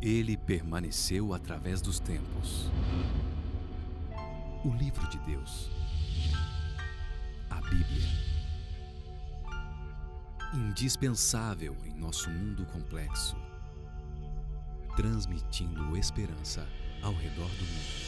Ele permaneceu através dos tempos. O livro de Deus. A Bíblia. Indispensável em nosso mundo complexo. Transmitindo esperança ao redor do mundo.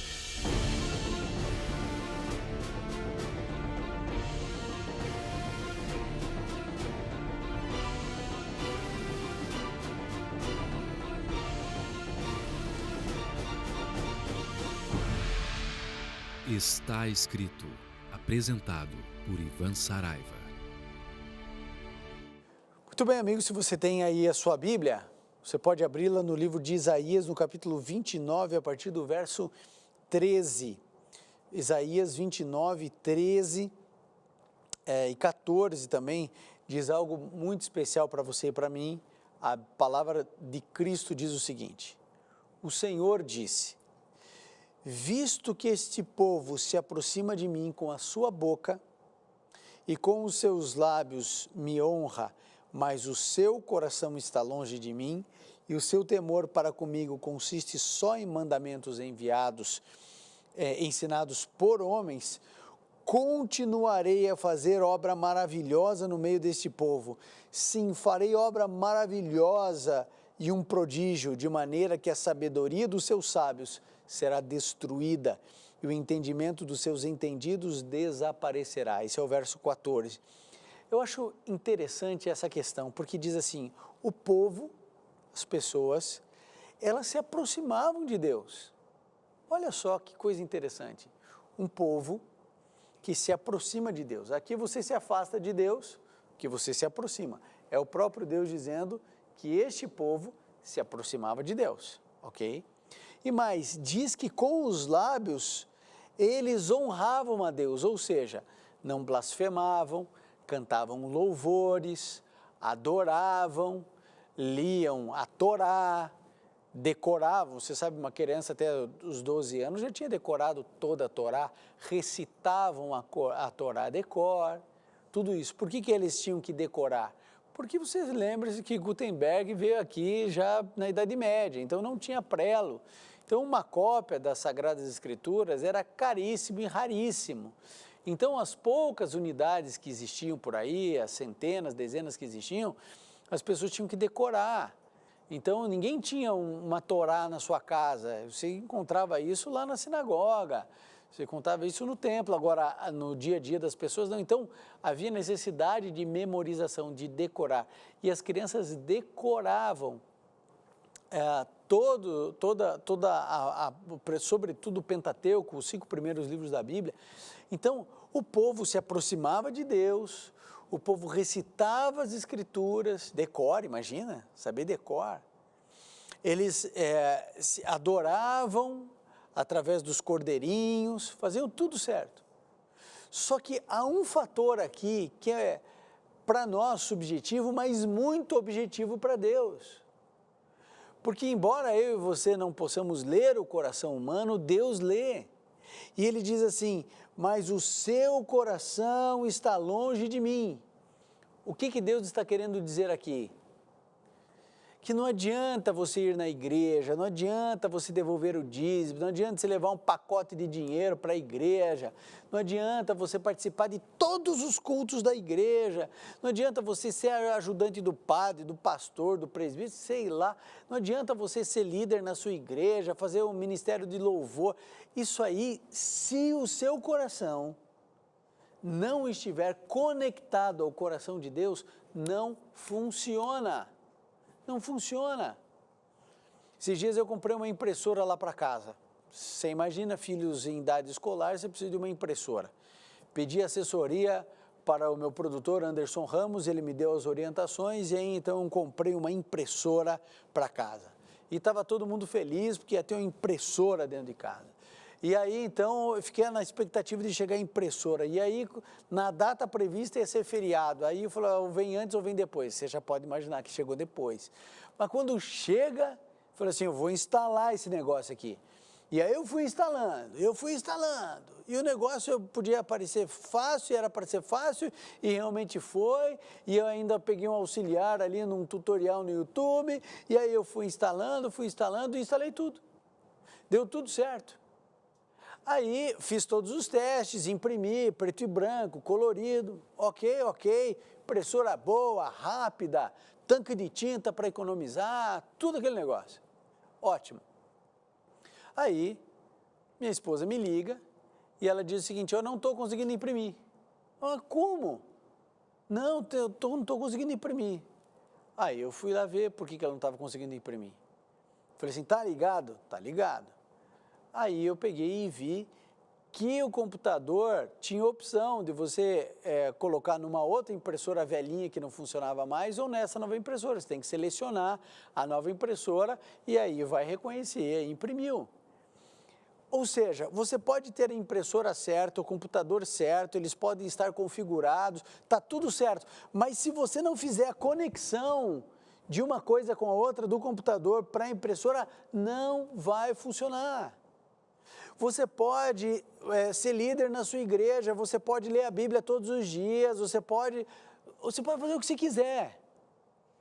Está escrito, apresentado por Ivan Saraiva. Muito bem, amigos, se você tem aí a sua Bíblia, você pode abri-la no livro de Isaías, no capítulo 29, a partir do verso 13. Isaías 29, 13 e 14 também diz algo muito especial para você e para mim. A palavra de Cristo diz o seguinte: o Senhor disse: visto que este povo se aproxima de mim com a sua boca e com os seus lábios me honra, mas o seu coração está longe de mim e o seu temor para comigo consiste só em mandamentos enviados, ensinados por homens, continuarei a fazer obra maravilhosa no meio deste povo. Sim, farei obra maravilhosa e um prodígio, de maneira que a sabedoria dos seus sábios será destruída e o entendimento dos seus entendidos desaparecerá. Esse é o verso 14. Eu acho interessante essa questão, porque diz assim, o povo, as pessoas, elas se aproximavam de Deus. Olha só que coisa interessante, um povo que se aproxima de Deus. Aqui você se afasta de Deus, que você se aproxima. É o próprio Deus dizendo que este povo se aproximava de Deus, ok? E mais, diz que com os lábios eles honravam a Deus, ou seja, não blasfemavam, cantavam louvores, adoravam, liam a Torá, decoravam. Você sabe, uma criança até os 12 anos já tinha decorado toda a Torá, recitavam a Torá de cor, tudo isso. Por que eles tinham que decorar? Porque vocês lembram que Gutenberg veio aqui já na Idade Média, então não tinha prelo. Então uma cópia das Sagradas Escrituras era caríssimo e raríssimo. Então as poucas unidades que existiam por aí, as centenas, dezenas que existiam, as pessoas tinham que decorar. Então ninguém tinha uma Torá na sua casa, você encontrava isso lá na sinagoga, você encontrava isso no templo, agora no dia a dia das pessoas não. Então havia necessidade de memorização, de decorar, e as crianças decoravam sobretudo o Pentateuco, os 5 primeiros livros da Bíblia. Então o povo se aproximava de Deus, o povo recitava as Escrituras, decor, imagina, saber decor. Eles se adoravam através dos cordeirinhos, faziam tudo certo. Só que há um fator aqui que é para nós subjetivo, mas muito objetivo para Deus. Porque embora eu e você não possamos ler o coração humano, Deus lê. E ele diz assim, mas o seu coração está longe de mim. O que Deus está querendo dizer aqui? Que não adianta você ir na igreja, não adianta você devolver o dízimo, não adianta você levar um pacote de dinheiro para a igreja, não adianta você participar de todos os cultos da igreja, não adianta você ser ajudante do padre, do pastor, do presbítero, sei lá, não adianta você ser líder na sua igreja, fazer um ministério de louvor. Isso aí, se o seu coração não estiver conectado ao coração de Deus, não funciona. Não funciona. Esses dias eu comprei uma impressora lá para casa. Você imagina, filhos em idade escolar, você precisa de uma impressora. Pedi assessoria para o meu produtor, Anderson Ramos, ele me deu as orientações e aí então eu comprei uma impressora para casa. E estava todo mundo feliz porque ia ter uma impressora dentro de casa. E aí, então, eu fiquei na expectativa de chegar a impressora. E aí, na data prevista, ia ser feriado. Aí eu falei, ou vem antes ou vem depois. Você já pode imaginar que chegou depois. Mas quando chega, eu falei assim, eu vou instalar esse negócio aqui. E aí eu fui instalando. E o negócio podia parecer fácil, era para ser fácil, e realmente foi. E eu ainda peguei um auxiliar ali num tutorial no YouTube, e aí eu fui instalando e instalei tudo. Deu tudo certo. Aí fiz todos os testes, imprimi, preto e branco, colorido, ok, impressora boa, rápida, tanque de tinta para economizar, tudo aquele negócio. Ótimo. Aí, minha esposa me liga e ela diz o seguinte: eu não estou conseguindo imprimir. Ah, como? Não, não estou conseguindo imprimir. Aí eu fui lá ver por que ela não estava conseguindo imprimir. Falei assim, tá ligado? Tá ligado. Aí eu peguei e vi que o computador tinha opção de você colocar numa outra impressora velhinha que não funcionava mais ou nessa nova impressora. Você tem que selecionar a nova impressora e aí vai reconhecer, imprimiu. Ou seja, você pode ter a impressora certa, o computador certo, eles podem estar configurados, está tudo certo. Mas se você não fizer a conexão de uma coisa com a outra do computador para a impressora, não vai funcionar. Você pode ser líder na sua igreja, você pode ler a Bíblia todos os dias, você pode fazer o que você quiser,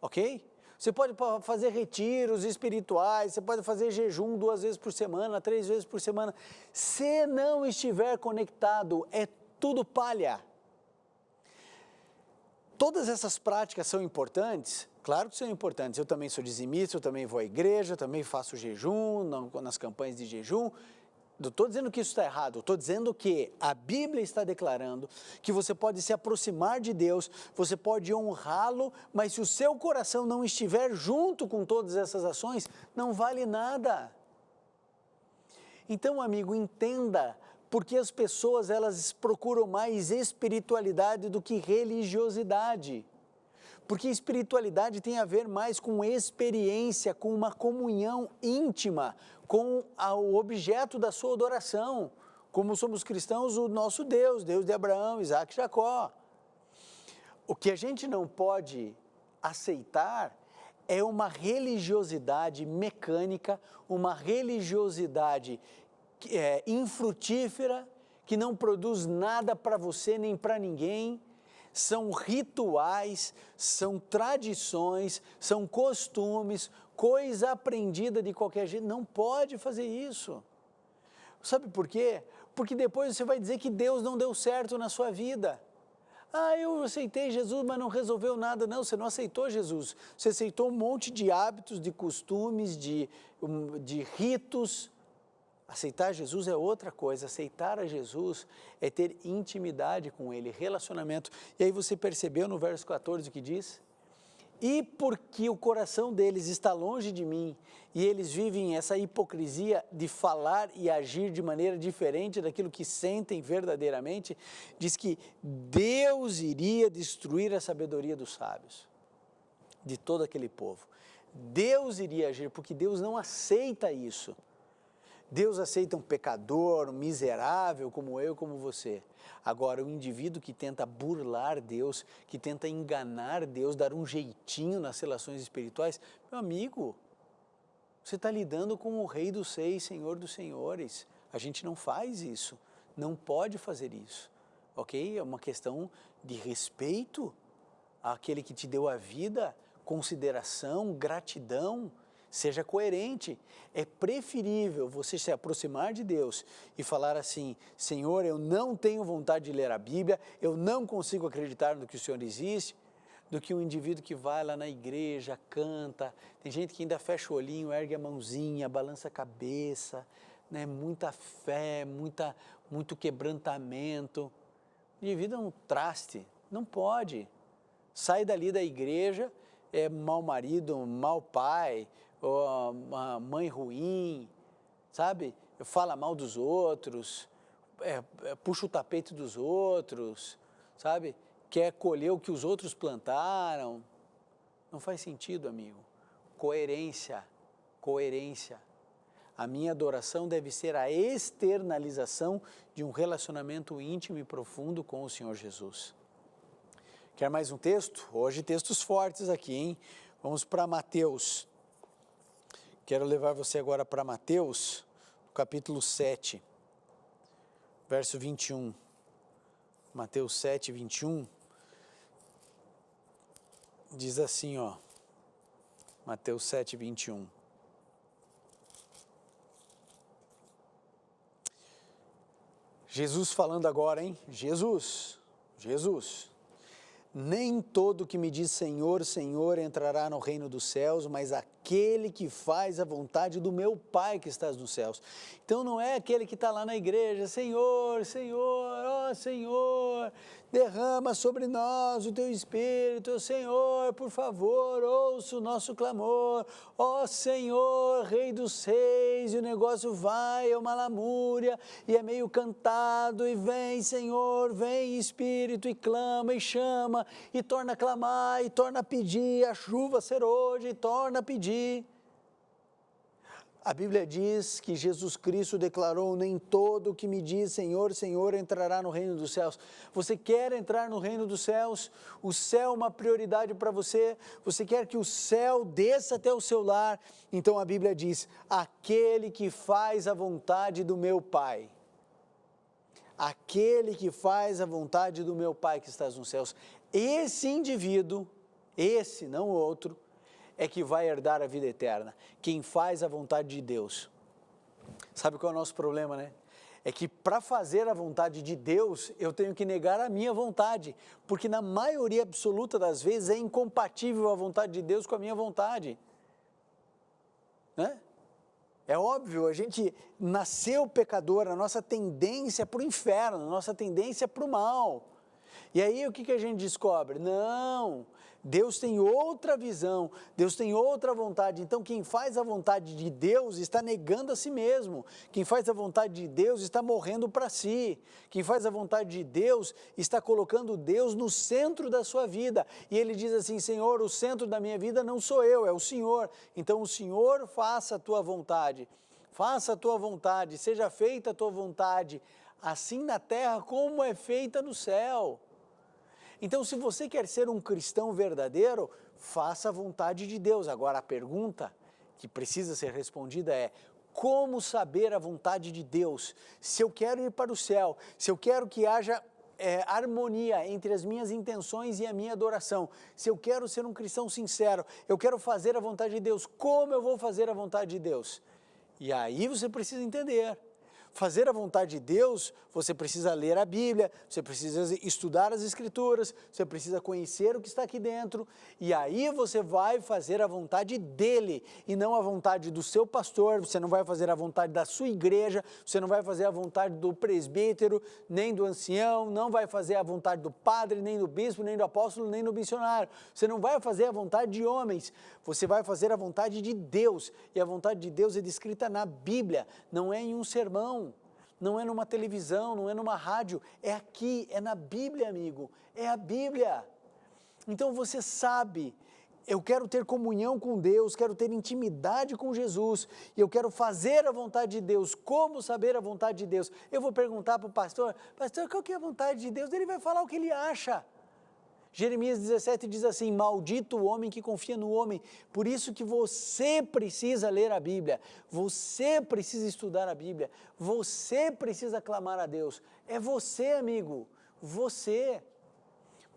ok? Você pode fazer retiros espirituais, você pode fazer jejum 2 vezes por semana, 3 vezes por semana. Se não estiver conectado, é tudo palha. Todas essas práticas são importantes? Claro que são importantes. Eu também sou dizimista, eu também vou à igreja, eu também faço jejum, nas campanhas de jejum. Não estou dizendo que isso está errado, estou dizendo que a Bíblia está declarando que você pode se aproximar de Deus, você pode honrá-lo, mas se o seu coração não estiver junto com todas essas ações, não vale nada. Então, amigo, entenda, porque as pessoas elas procuram mais espiritualidade do que religiosidade. Porque espiritualidade tem a ver mais com experiência, com uma comunhão íntima, com o objeto da sua adoração. Como somos cristãos, o nosso Deus, Deus de Abraão, Isaac e Jacó. O que a gente não pode aceitar é uma religiosidade mecânica, uma religiosidade infrutífera, que não produz nada para você nem para ninguém. São rituais, são tradições, são costumes, coisa aprendida de qualquer jeito. Não pode fazer isso. Sabe por quê? Porque depois você vai dizer que Deus não deu certo na sua vida. Ah, eu aceitei Jesus, mas não resolveu nada. Não, você não aceitou Jesus. Você aceitou um monte de hábitos, de costumes, de ritos. Aceitar Jesus é outra coisa, aceitar a Jesus é ter intimidade com Ele, relacionamento. E aí você percebeu no verso 14 o que diz? E porque o coração deles está longe de mim, e eles vivem essa hipocrisia de falar e agir de maneira diferente daquilo que sentem verdadeiramente, diz que Deus iria destruir a sabedoria dos sábios, de todo aquele povo. Deus iria agir, porque Deus não aceita isso. Deus aceita um pecador, um miserável como eu, como você. Agora, o indivíduo que tenta burlar Deus, que tenta enganar Deus, dar um jeitinho nas relações espirituais, meu amigo, você está lidando com o Rei dos Seis, Senhor dos Senhores. A gente não faz isso, não pode fazer isso, ok? É uma questão de respeito àquele que te deu a vida, consideração, gratidão. Seja coerente. É preferível você se aproximar de Deus e falar assim: Senhor, eu não tenho vontade de ler a Bíblia, eu não consigo acreditar no que o Senhor existe, do que um indivíduo que vai lá na igreja, canta. Tem gente que ainda fecha o olhinho, ergue a mãozinha, balança a cabeça, né? Muita fé, muito quebrantamento. O indivíduo é um traste, não pode. Sai dali da igreja, é mau marido, mau pai, ou uma mãe ruim, sabe? Fala mal dos outros, puxa o tapete dos outros, sabe? Quer colher o que os outros plantaram. Não faz sentido, amigo. Coerência. A minha adoração deve ser a externalização de um relacionamento íntimo e profundo com o Senhor Jesus. Quer mais um texto? Hoje textos fortes aqui, hein? Vamos para Mateus. Quero levar você agora para Mateus, capítulo 7, verso 21. Mateus 7, 21. Diz assim, ó. Mateus 7, 21. Jesus falando agora, hein? Jesus. Nem todo que me diz Senhor, Senhor entrará no reino dos céus, mas aquele que faz a vontade do meu Pai que está nos céus. Então não é aquele que está lá na igreja, Senhor, Senhor, ó Senhor, derrama sobre nós o teu Espírito, Senhor, por favor, ouça o nosso clamor, ó Senhor, Rei dos Reis, e o negócio vai, é uma lamúria, e é meio cantado, e vem Senhor, vem Espírito, e clama, e chama, e torna a clamar, e torna a pedir, a chuva ser hoje, e torna a pedir. A Bíblia diz que Jesus Cristo declarou, nem todo que me diz Senhor, Senhor entrará no reino dos céus. Você quer entrar no reino dos céus? O céu é uma prioridade para você? Você quer que o céu desça até o seu lar? Então a Bíblia diz, aquele que faz a vontade do meu Pai. Aquele que faz a vontade do meu Pai que está nos céus. Esse indivíduo, esse, não o outro, é que vai herdar a vida eterna. Quem faz a vontade de Deus. Sabe qual é o nosso problema, né? É que para fazer a vontade de Deus, eu tenho que negar a minha vontade, porque na maioria absoluta das vezes é incompatível a vontade de Deus com a minha vontade. Né? É óbvio, a gente nasceu pecador, a nossa tendência é para o inferno, a nossa tendência é para o mal. E aí o que a gente descobre? Não, Deus tem outra visão, Deus tem outra vontade. Então quem faz a vontade de Deus está negando a si mesmo. Quem faz a vontade de Deus está morrendo para si. Quem faz a vontade de Deus está colocando Deus no centro da sua vida. E ele diz assim, Senhor, o centro da minha vida não sou eu, é o Senhor. Então o Senhor faça a tua vontade. Faça a tua vontade, seja feita a tua vontade, assim na terra como é feita no céu. Então, se você quer ser um cristão verdadeiro, faça a vontade de Deus. Agora, a pergunta que precisa ser respondida é, como saber a vontade de Deus? Se eu quero ir para o céu, se eu quero que haja harmonia entre as minhas intenções e a minha adoração, se eu quero ser um cristão sincero, eu quero fazer a vontade de Deus, como eu vou fazer a vontade de Deus? E aí você precisa entender. Fazer a vontade de Deus, você precisa ler a Bíblia, você precisa estudar as Escrituras, você precisa conhecer o que está aqui dentro, e aí você vai fazer a vontade dele, e não a vontade do seu pastor, você não vai fazer a vontade da sua igreja, você não vai fazer a vontade do presbítero, nem do ancião, não vai fazer a vontade do padre, nem do bispo, nem do apóstolo, nem do missionário, você não vai fazer a vontade de homens, você vai fazer a vontade de Deus, e a vontade de Deus é descrita na Bíblia, não é em um sermão. Não é numa televisão, não é numa rádio, é aqui, é na Bíblia, amigo, é a Bíblia. Então você sabe, eu quero ter comunhão com Deus, quero ter intimidade com Jesus, e eu quero fazer a vontade de Deus. Como saber a vontade de Deus? Eu vou perguntar para o pastor, qual que é a vontade de Deus? Ele vai falar o que ele acha. Jeremias 17 diz assim, maldito o homem que confia no homem, por isso que você precisa ler a Bíblia, você precisa estudar a Bíblia, você precisa clamar a Deus, é você, amigo, você,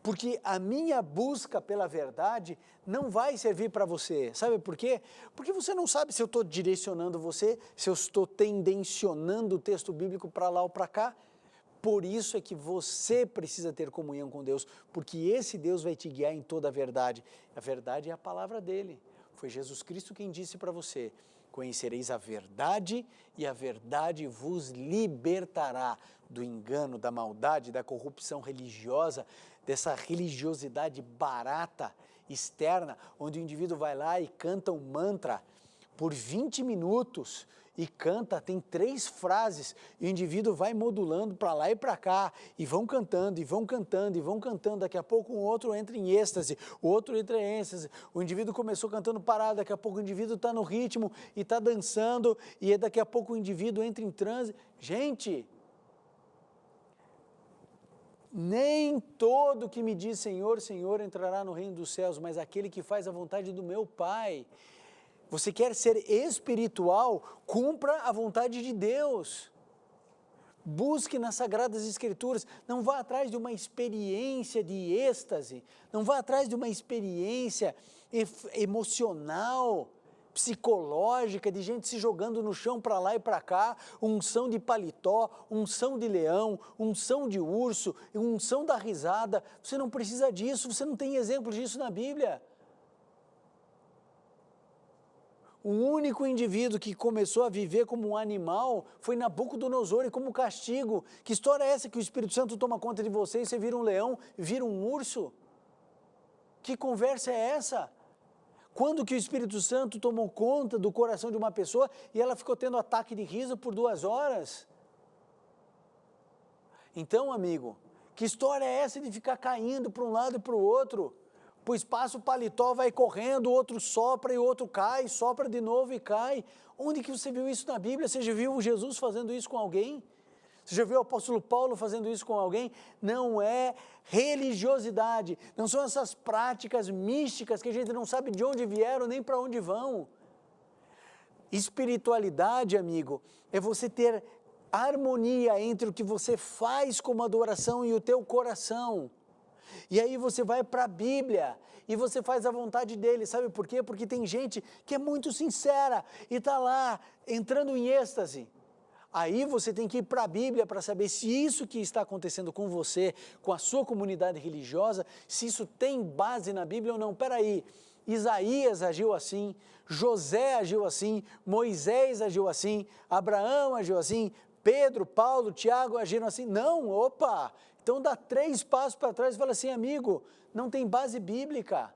porque a minha busca pela verdade não vai servir para você, sabe por quê? Porque você não sabe se eu estou direcionando você, se eu estou tendencionando o texto bíblico para lá ou para cá. Por isso é que você precisa ter comunhão com Deus, porque esse Deus vai te guiar em toda a verdade. A verdade é a palavra dele. Foi Jesus Cristo quem disse para você, conhecereis a verdade e a verdade vos libertará do engano, da maldade, da corrupção religiosa, dessa religiosidade barata, externa, onde o indivíduo vai lá e canta um mantra por 20 minutos, e canta, tem 3 frases, e o indivíduo vai modulando para lá e para cá, e vão cantando, e vão cantando, e vão cantando, daqui a pouco um outro entra em êxtase, o outro entra em êxtase, o indivíduo começou cantando parado, daqui a pouco o indivíduo está no ritmo, e está dançando, e daqui a pouco o indivíduo entra em transe. Gente, nem todo que me diz Senhor, Senhor entrará no reino dos céus, mas aquele que faz a vontade do meu Pai. Você quer ser espiritual? Cumpra a vontade de Deus. Busque nas Sagradas Escrituras. Não vá atrás de uma experiência de êxtase. Não vá atrás de uma experiência emocional, psicológica, de gente se jogando no chão para lá e para cá, unção de paletó, unção de leão, unção de urso, unção da risada. Você não precisa disso, você não tem exemplo disso na Bíblia. O único indivíduo que começou a viver como um animal foi Nabucodonosor, e como castigo. Que história é essa que o Espírito Santo toma conta de você e você vira um leão, vira um urso? Que conversa é essa? Quando que o Espírito Santo tomou conta do coração de uma pessoa e ela ficou tendo ataque de riso por 2 horas? Então, amigo, que história é essa de ficar caindo para um lado e para o outro? Pois passa o paletó, vai correndo, o outro sopra e o outro cai, sopra de novo e cai. Onde que você viu isso na Bíblia? Você já viu Jesus fazendo isso com alguém? Você já viu o apóstolo Paulo fazendo isso com alguém? Não é religiosidade, não são essas práticas místicas que a gente não sabe de onde vieram nem para onde vão. Espiritualidade, amigo, é você ter harmonia entre o que você faz como adoração e o teu coração. E aí você vai para a Bíblia e você faz a vontade dele, sabe por quê? Porque tem gente que é muito sincera e está lá entrando em êxtase. Aí você tem que ir para a Bíblia para saber se isso que está acontecendo com você, com a sua comunidade religiosa, se isso tem base na Bíblia ou não. Peraí, Isaías agiu assim, José agiu assim, Moisés agiu assim, Abraão agiu assim, Pedro, Paulo, Tiago agiram assim. Não, opa! Então dá 3 passos para trás e fala assim, amigo, não tem base bíblica.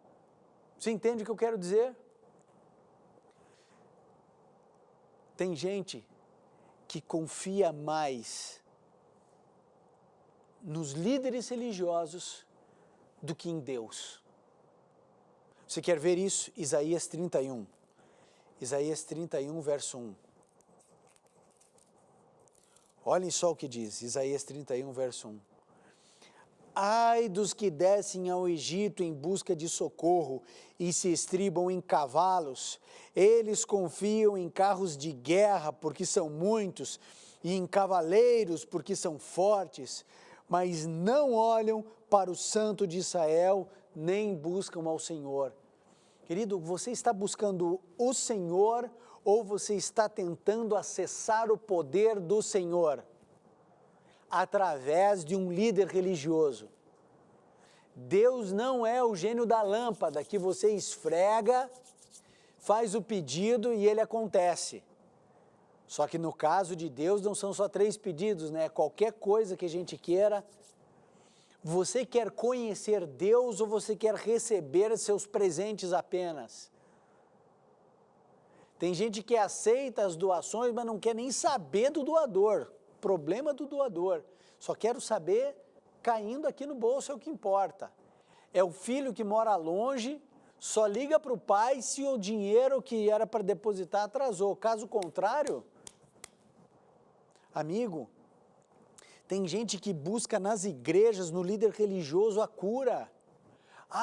Você entende o que eu quero dizer? Tem gente que confia mais nos líderes religiosos do que em Deus. Você quer ver isso? Isaías 31. Isaías 31, verso 1. Olhem só o que diz, Isaías 31, verso 1. Ai dos que descem ao Egito em busca de socorro e se estribam em cavalos. Eles confiam em carros de guerra porque são muitos e em cavaleiros porque são fortes, mas não olham para o Santo de Israel nem buscam ao Senhor. Querido, você está buscando o Senhor ou você está tentando acessar o poder do Senhor? Através de um líder religioso. Deus não é o gênio da lâmpada que você esfrega, faz o pedido e ele acontece. Só que no caso de Deus não são só 3 pedidos, né? Qualquer coisa que a gente queira. Você quer conhecer Deus ou você quer receber seus presentes apenas? Tem gente que aceita as doações, mas não quer nem saber do doador. Problema do doador. Só quero saber, caindo aqui no bolso é o que importa. É o filho que mora longe, só liga para o pai se o dinheiro que era para depositar atrasou. Caso contrário, amigo, tem gente que busca nas igrejas, no líder religioso, a cura.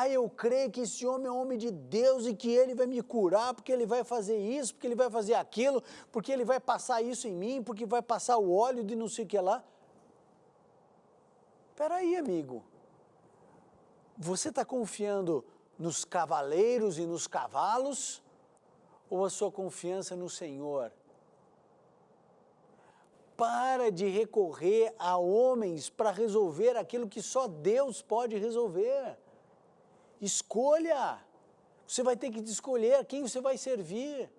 Eu creio que esse homem é um homem de Deus e que ele vai me curar, porque ele vai fazer isso, porque ele vai fazer aquilo, porque ele vai passar isso em mim, porque vai passar o óleo de não sei o que lá. Espera aí, amigo. Você está confiando nos cavaleiros e nos cavalos ou a sua confiança no Senhor? Para de recorrer a homens para resolver aquilo que só Deus pode resolver. Escolha. Você vai ter que escolher a quem você vai servir.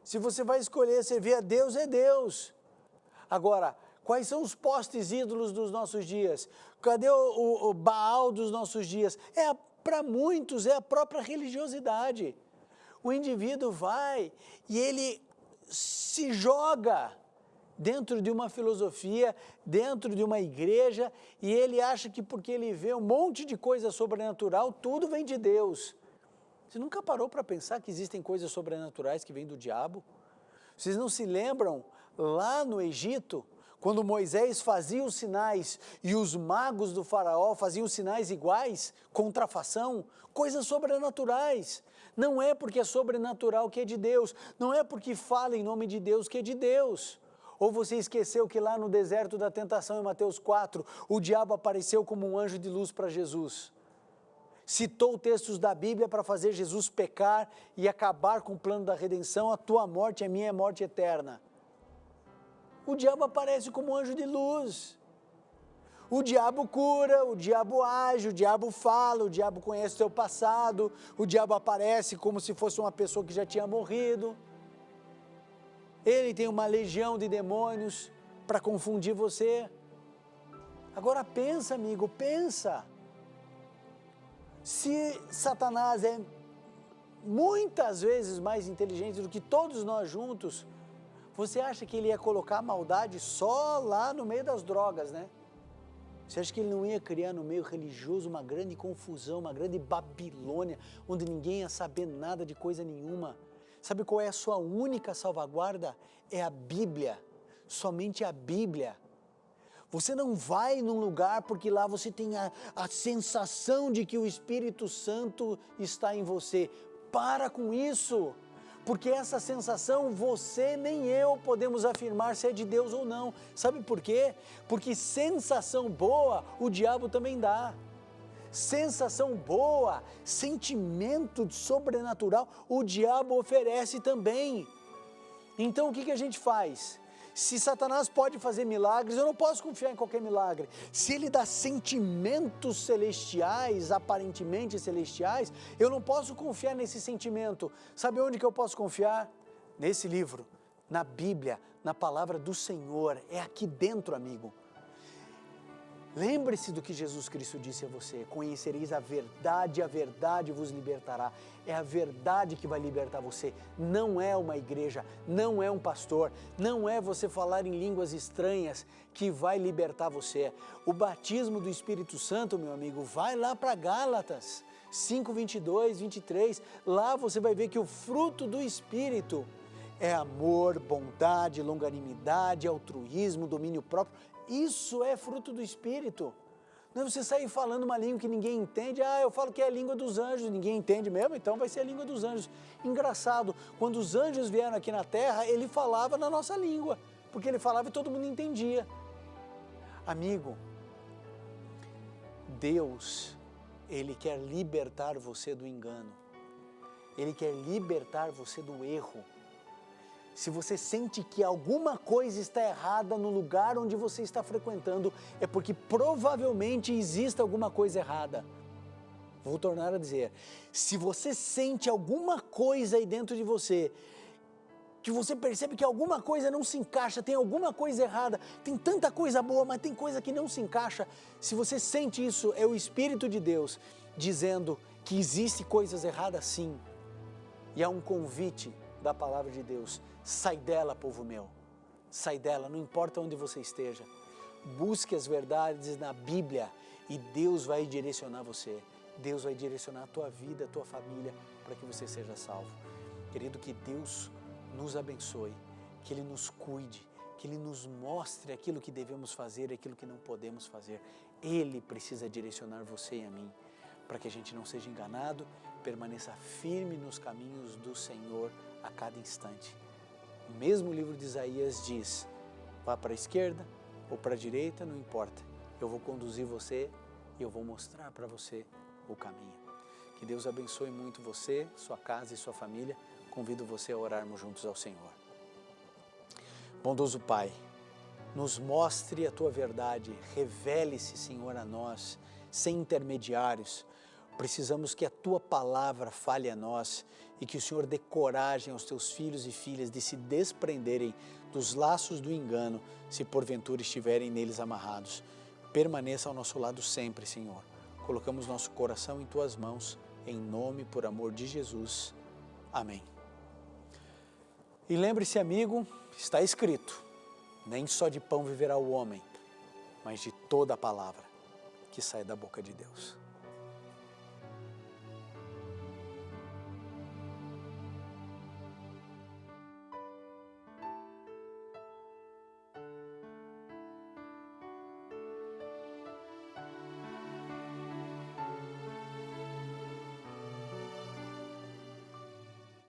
Se você vai escolher servir a Deus, é Deus. Agora, quais são os postes ídolos dos nossos dias? Cadê o Baal dos nossos dias? Para muitos, é a própria religiosidade. O indivíduo vai e ele se joga dentro de uma filosofia, dentro de uma igreja, e ele acha que porque ele vê um monte de coisa sobrenatural, tudo vem de Deus. Você nunca parou para pensar que existem coisas sobrenaturais que vêm do diabo? Vocês não se lembram, lá no Egito, Quando Moisés fazia os sinais e os magos do faraó faziam sinais iguais, contrafação, coisas sobrenaturais. Não é porque é sobrenatural que é de Deus, não é porque fala em nome de Deus que é de Deus. Ou você esqueceu que lá no deserto da tentação, em Mateus 4, o diabo apareceu como um anjo de luz para Jesus. Citou textos da Bíblia para fazer Jesus pecar e acabar com o plano da redenção. A tua morte, a minha é morte eterna. O diabo aparece como anjo de luz. O diabo cura, o diabo age, o diabo fala, o diabo conhece o teu passado, o diabo aparece como se fosse uma pessoa que já tinha morrido. Ele tem uma legião de demônios para confundir você. Agora pensa, amigo, pensa. Se Satanás é muitas vezes mais inteligente do que todos nós juntos, você acha que ele ia colocar a maldade só lá no meio das drogas, né? Você acha que ele não ia criar no meio religioso uma grande confusão, uma grande Babilônia, onde ninguém ia saber nada de coisa nenhuma? Sabe qual é a sua única salvaguarda? É a Bíblia, somente a Bíblia. Você não vai num lugar porque lá você tem a sensação de que o Espírito Santo está em você. Para com isso! Porque essa sensação você nem eu podemos afirmar se é de Deus ou não. Sabe por quê? Porque sensação boa o diabo também dá. Sensação boa, sentimento sobrenatural, o diabo oferece também. Então o que a gente faz? Se Satanás pode fazer milagres, eu não posso confiar em qualquer milagre. Se ele dá sentimentos celestiais, aparentemente celestiais, eu não posso confiar nesse sentimento. Sabe onde que eu posso confiar? Nesse livro, na Bíblia, na palavra do Senhor. É aqui dentro, amigo. Lembre-se do que Jesus Cristo disse a você: conhecereis a verdade vos libertará. É a verdade que vai libertar você, não é uma igreja, não é um pastor, não é você falar em línguas estranhas que vai libertar você. O batismo do Espírito Santo, meu amigo, vai lá para Gálatas 5, 22, 23, lá você vai ver que o fruto do Espírito é amor, bondade, longanimidade, altruísmo, domínio próprio. Isso é fruto do Espírito. Não é você sair falando uma língua que ninguém entende. Eu falo que é a língua dos anjos, ninguém entende mesmo, então vai ser a língua dos anjos. Engraçado, quando os anjos vieram aqui na terra, ele falava na nossa língua, porque ele falava e todo mundo entendia. Amigo, Deus, Ele quer libertar você do engano. Ele quer libertar você do erro. Se você sente que alguma coisa está errada no lugar onde você está frequentando, é porque provavelmente existe alguma coisa errada. Vou tornar a dizer, se você sente alguma coisa aí dentro de você, que você percebe que alguma coisa não se encaixa, tem alguma coisa errada, tem tanta coisa boa, mas tem coisa que não se encaixa, se você sente isso, é o Espírito de Deus dizendo que existe coisas erradas sim, e há um convite da palavra de Deus: sai dela, povo meu, sai dela, não importa onde você esteja, busque as verdades na Bíblia e Deus vai direcionar você, Deus vai direcionar a tua vida, a tua família, para que você seja salvo. Querido, que Deus nos abençoe, que Ele nos cuide, que Ele nos mostre aquilo que devemos fazer e aquilo que não podemos fazer. Ele precisa direcionar você e a mim, para que a gente não seja enganado, permaneça firme nos caminhos do Senhor a cada instante. O mesmo livro de Isaías diz: vá para a esquerda ou para a direita, não importa, eu vou conduzir você e eu vou mostrar para você o caminho. Que Deus abençoe muito você, sua casa e sua família. Convido você a orarmos juntos ao Senhor. Bondoso Pai, nos mostre a Tua verdade, revele-se, Senhor, a nós, sem intermediários. Precisamos que a Tua palavra fale a nós e que o Senhor dê coragem aos Teus filhos e filhas de se desprenderem dos laços do engano, se porventura estiverem neles amarrados. Permaneça ao nosso lado sempre, Senhor. Colocamos nosso coração em Tuas mãos, em nome e por amor de Jesus. Amém. E lembre-se, amigo, está escrito: nem só de pão viverá o homem, mas de toda a palavra que sai da boca de Deus.